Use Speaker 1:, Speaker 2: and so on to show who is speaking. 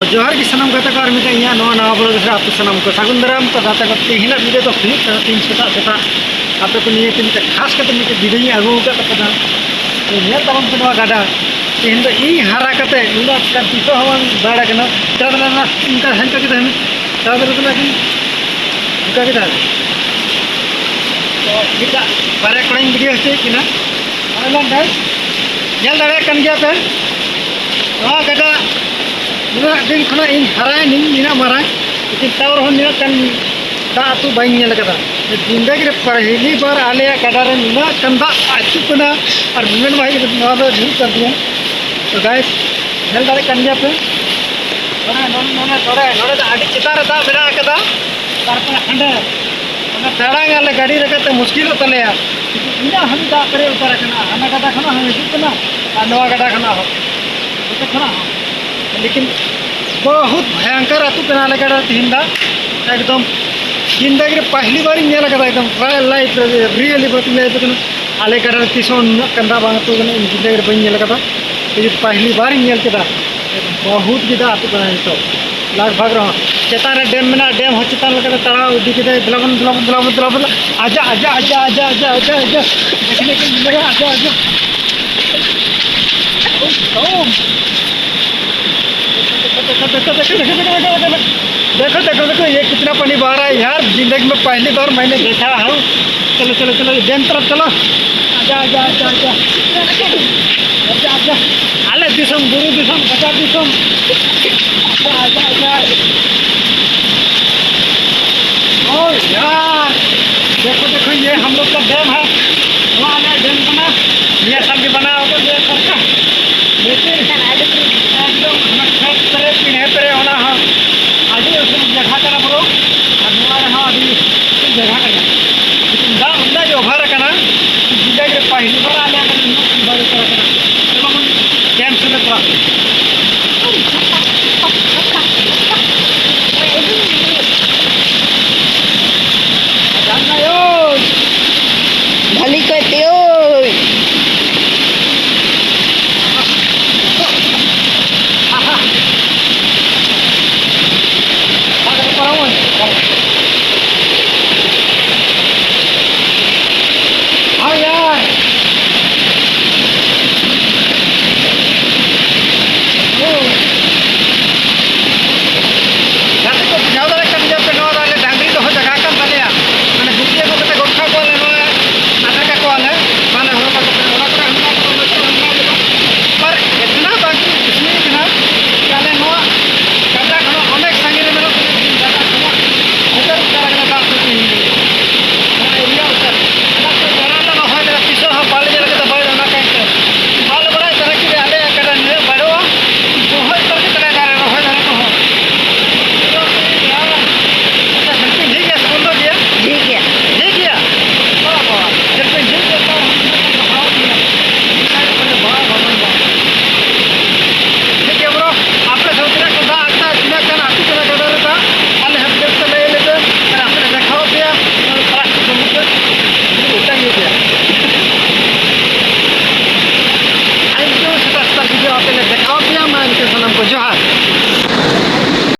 Speaker 1: जोहार की सनम कथा को मिटा नवा नवा ब्लॉग से आप सनम को सागुन दाराम तो दाता करते ही ना वीडियो तो हुई तीन सेता सेता आप को निये तीन खास करते मिटे वीडियो आगू का तपदा तो नेल तमाम को गाडा तीन तो ई हारा करते इना का तीसो हवन बाड़ा कना तदना ना इनका हंका के हम तदर तो लेकिन उनका के दाल तो kita बारे कोइन वीडियो से किना ऑनलाइन गाइस नेल दाड़े कन गया पे हां गाडा दिन खना इन हराय निना मारा लेकिन तावर हो निना कन दा तू बाइन नेल कदा जिंदगी रे पहली बार आले कदा रे निना कंदा आचु कना और विमेन भाई नवा दो झूठ कर दिया तो गाइस नेल दाड़े कन गया पे नोना नोड़े आडी चितार दा बेरा कदा तारपर हंडे ओना तड़ांग आले गाड़ी रखते मुश्किल तले इना हम दा करे उतर कना हना कदा खना हम हित कना नवा कदा खना हो तो खना लेकिन बहुत भयंकर अतु कना लगा तीन एकदम जिंदगी पहली बार एकदम लाइफ रियली बतून आले कड़ा तीसों कंदा बांग अतु जिंदगी बी पहली बार बहुत गिदा अतु कना तो लगभग रहा चेतान डेम में डेम हो चेतान लगा तड़ा उदी के दलबन दलबन दलबन दलबन आजा आजा आजा आजा आजा आजा आजा देखने के मिलेगा आजा आजा देखो देखो देखो ये कितना पानी बह रहा है यार जिंदगी में पहली बार मैंने देखा हूँ चलो चलो चलो डैम तरफ चलो आजा आजा आजा आजा आजा आजा आले दिसम गुरु दिसम गजा दिसम आजा आजा आजा ओ यार देखो देखो ये हम लोग का डैम है वहाँ में डैम बना ये सब भी बना होगा ये सबका लेकिन एकदम